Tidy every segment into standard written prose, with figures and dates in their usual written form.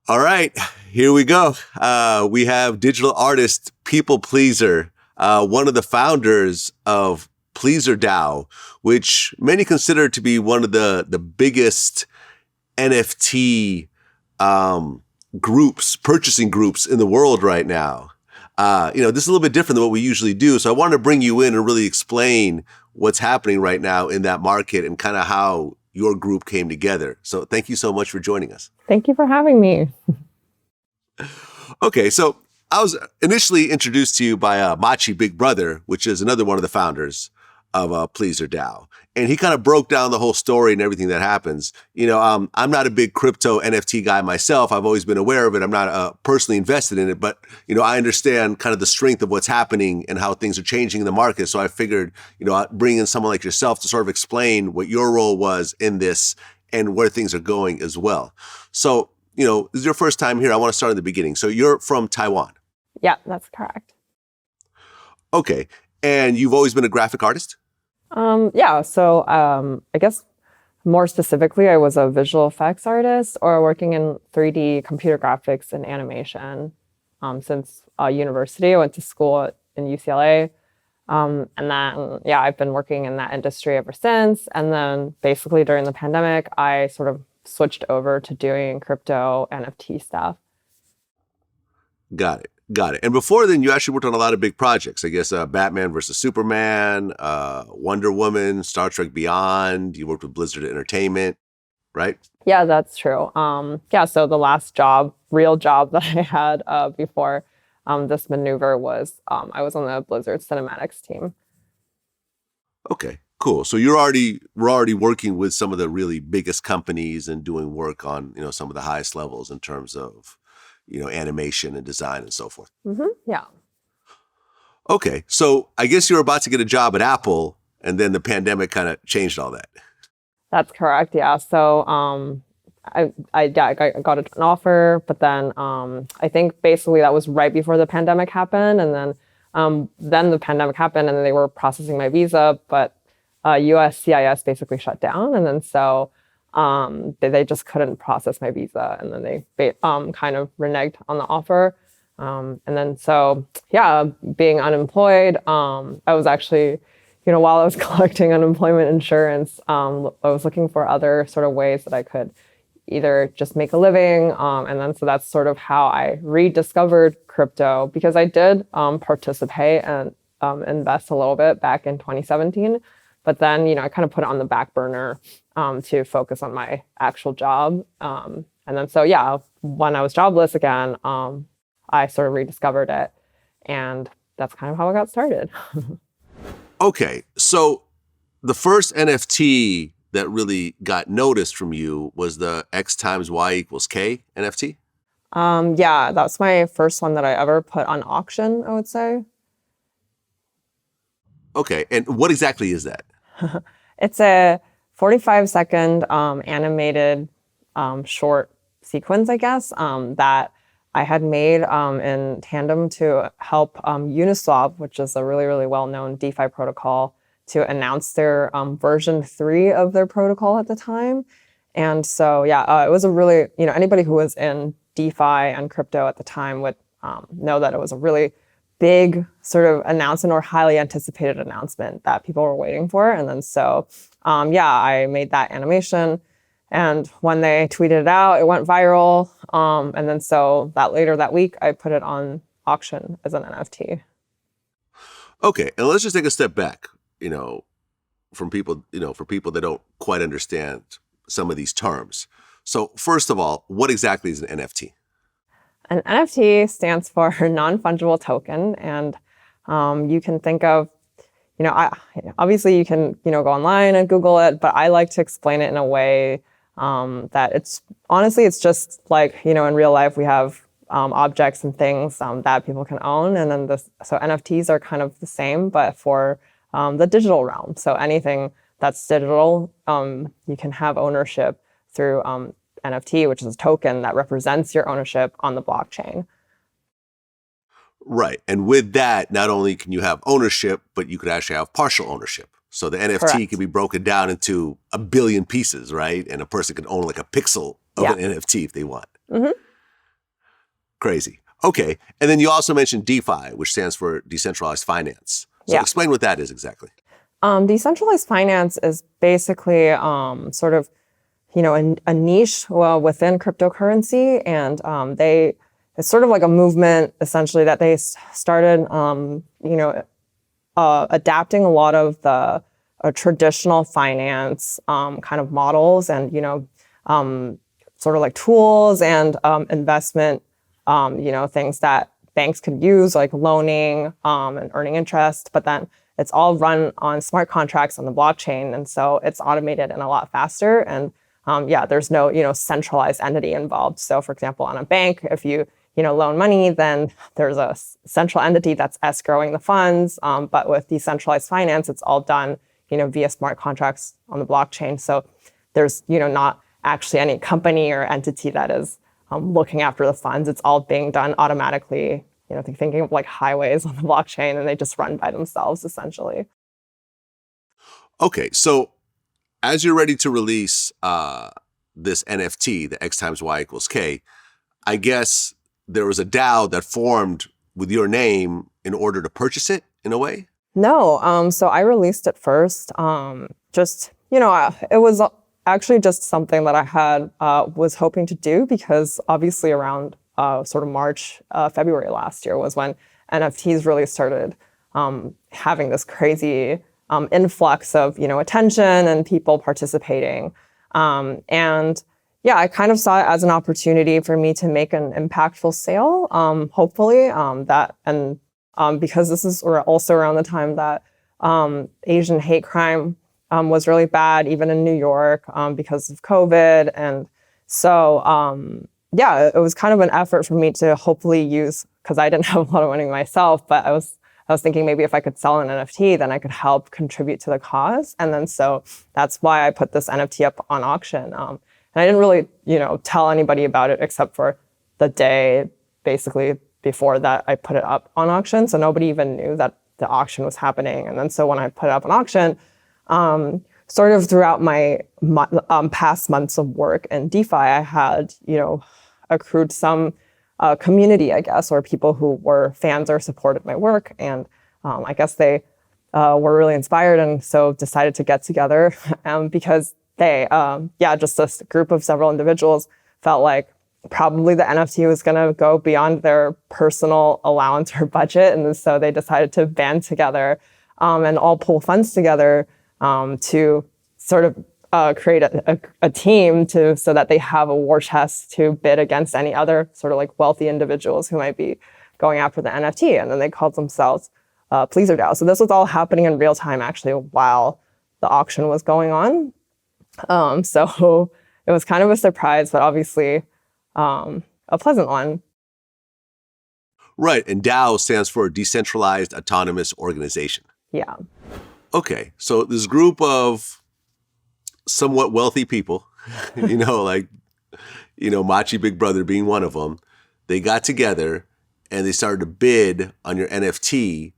All right, here we go. We have digital artist People Pleasr, one of the founders of PleasrDAO, which many consider to be one of the biggest NFT purchasing groups in the world right now. This is a little bit different than what we usually do. So I wanted to bring you in and really explain what's happening right now in that market and kind of how your group came together. So thank you so much for joining us. Thank you for having me. Okay, so I was initially introduced to you by Machi Big Brother, which is another one of the founders of PleasrDAO. And he kind of broke down the whole story and everything that happens. I'm not a big crypto NFT guy myself. I've always been aware of it. I'm not personally invested in it, but, I understand kind of the strength of what's happening and how things are changing in the market. So I figured, I'd bring in someone like yourself to sort of explain what your role was in this and where things are going as well. So, this is your first time here. I want to start at the beginning. So you're from Taiwan. Yeah, that's correct. Okay. And you've always been a graphic artist? So I guess more specifically, I was a visual effects artist or working in 3D computer graphics and animation since university. I went to school in UCLA. And then, I've been working in that industry ever since. And then basically during the pandemic, I sort of switched over to doing crypto NFT stuff. Got it. And before then, you actually worked on a lot of big projects. I guess Batman versus Superman, Wonder Woman, Star Trek Beyond. You worked with Blizzard Entertainment, right? Yeah, that's true. So the last real job that I had before this maneuver was I was on the Blizzard Cinematics team. Okay, cool. So we're already working with some of the really biggest companies and doing work on some of the highest levels in terms of animation and design and so forth. Mm-hmm. Yeah. Okay. So I guess you were about to get a job at Apple and then the pandemic kind of changed all that. That's correct. Yeah. So I got an offer, but then I think basically that was right before the pandemic happened. And then the pandemic happened and they were processing my visa, but USCIS basically shut down. And then so they just couldn't process my visa, and then they kind of reneged on the offer. And then so, being unemployed, I was actually, while I was collecting unemployment insurance, I was looking for other sort of ways that I could either just make a living. And then so that's sort of how I rediscovered crypto, because I did participate and invest a little bit back in 2017. But then, I kind of put it on the back burner to focus on my actual job. And then so, when I was jobless again, I sort of rediscovered it. And that's kind of how I got started. Okay. So the first NFT that really got noticed from you was the X times Y equals K NFT? That's my first one that I ever put on auction, I would say. Okay. And what exactly is that? It's a 45-second animated short sequence, I guess, that I had made in tandem to help Uniswap, which is a really, really well-known DeFi protocol, to announce their version 3 of their protocol at the time. And so, it was a really, anybody who was in DeFi and crypto at the time would know that it was a really big sort of announcement or highly anticipated announcement that people were waiting for. And then so, I made that animation. And when they tweeted it out, it went viral. And then so later that week, I put it on auction as an NFT. Okay. And let's just take a step back, from people, for people that don't quite understand some of these terms. So first of all, what exactly is an NFT? An NFT stands for non-fungible token, and you can think of, obviously you can, go online and Google it, but I like to explain it in a way that it's just like, in real life we have objects and things that people can own, and then so NFTs are kind of the same, but for the digital realm. So anything that's digital, you can have ownership through NFT, which is a token that represents your ownership on the blockchain. Right. And with that, not only can you have ownership, but you could actually have partial ownership. So the NFT Correct. can be broken down into 1 billion pieces, right? And a person can own like a pixel of an NFT if they want. Mm-hmm. Crazy. Okay. And then you also mentioned DeFi, which stands for decentralized finance. So explain what that is exactly. Decentralized finance is basically sort of, a niche within cryptocurrency. And it's sort of like a movement, essentially, that they started, adapting a lot of the traditional finance kind of models and, sort of like tools and investment, things that banks could use, like loaning and earning interest. But then it's all run on smart contracts on the blockchain. And so it's automated and a lot faster. And there's no, centralized entity involved. So for example, on a bank, if you, loan money, then there's a central entity that's escrowing the funds. But with decentralized finance, it's all done, via smart contracts on the blockchain. So there's, not actually any company or entity that is looking after the funds. It's all being done automatically, thinking of like highways on the blockchain, and they just run by themselves, essentially. Okay, so as you're ready to release this NFT, the X times Y equals K, I guess there was a DAO that formed with your name in order to purchase it in a way? No, so I released it first. It was actually just something that I had was hoping to do, because obviously around sort of March, February last year was when NFTs really started having this crazy influx of, attention and people participating. I kind of saw it as an opportunity for me to make an impactful sale, hopefully, because this is also around the time that Asian hate crime was really bad, even in New York, because of COVID. And so, it was kind of an effort for me to hopefully use, because I didn't have a lot of money myself, but I was thinking maybe if I could sell an NFT, then I could help contribute to the cause. And then so that's why I put this NFT up on auction. And I didn't really, tell anybody about it except for the day basically before that I put it up on auction. So nobody even knew that the auction was happening. And then so when I put it up on auction, sort of throughout my past months of work in DeFi, I had, accrued some community, I guess, or people who were fans or supported my work. And I guess they were really inspired, and so decided to get together because they, just this group of several individuals felt like probably the NFT was going to go beyond their personal allowance or budget. And so they decided to band together and all pull funds together to sort of create a team so that they have a war chest to bid against any other sort of like wealthy individuals who might be going after the NFT. And then they called themselves PleaserDAO. So this was all happening in real time, actually, while the auction was going on. So it was kind of a surprise, but obviously a pleasant one. Right. And DAO stands for Decentralized Autonomous Organization. Yeah. Okay. So this group of somewhat wealthy people, Machi Big Brother being one of them, they got together and they started to bid on your NFT.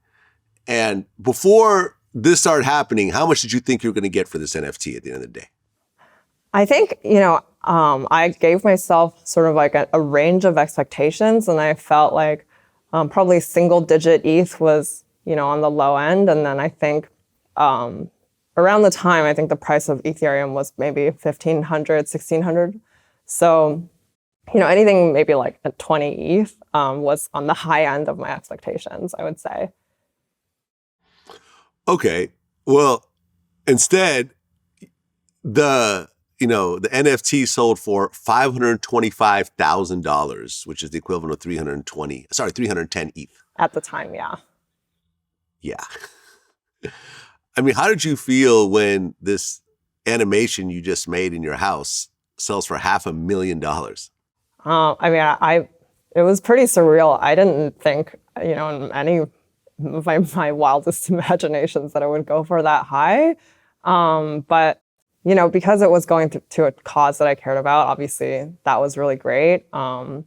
And before this started happening, how much did you think you were going to get for this NFT at the end of the day? I think, I gave myself sort of like a range of expectations, and I felt like probably single digit ETH was, on the low end. And then I think around the time, I think the price of Ethereum was maybe 1,500, 1,600. So, anything maybe like at 20 ETH was on the high end of my expectations, I would say. Okay. Well, instead, the NFT sold for $525,000, which is the equivalent of 310 ETH. At the time, yeah. Yeah. I mean, how did you feel when this animation you just made in your house sells for $500,000? It was pretty surreal. I didn't think, in any of my wildest imaginations that it would go for that high. But because it was going to a cause that I cared about, obviously that was really great. I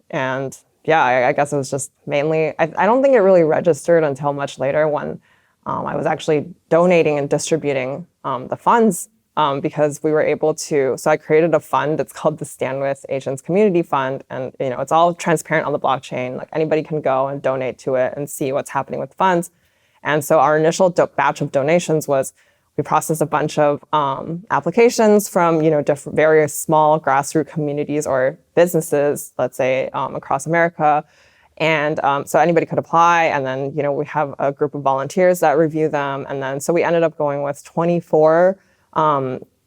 guess it was just mainly, I don't think it really registered until much later when I was actually donating and distributing the funds because we were able to, so I created a fund. It's called the Stand With Asians Community Fund. And, it's all transparent on the blockchain. Like anybody can go and donate to it and see what's happening with funds. And so our initial batch of donations was, we processed a bunch of applications from, different various small grassroots communities or businesses, let's say, across America. And so anybody could apply. And then, we have a group of volunteers that review them. And then, so we ended up going with 24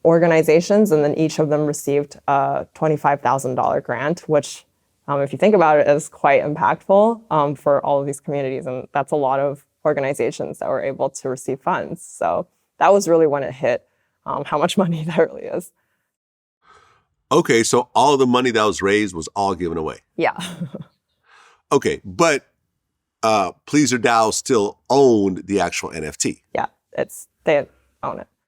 organizations, and then each of them received a $25,000 grant, which, if you think about it, is quite impactful for all of these communities. And that's a lot of organizations that were able to receive funds. So that was really when it hit how much money that really is. Okay, so all of the money that was raised was all given away. Yeah. Okay, but PleasrDAO still owned the actual NFT. Yeah, they own it.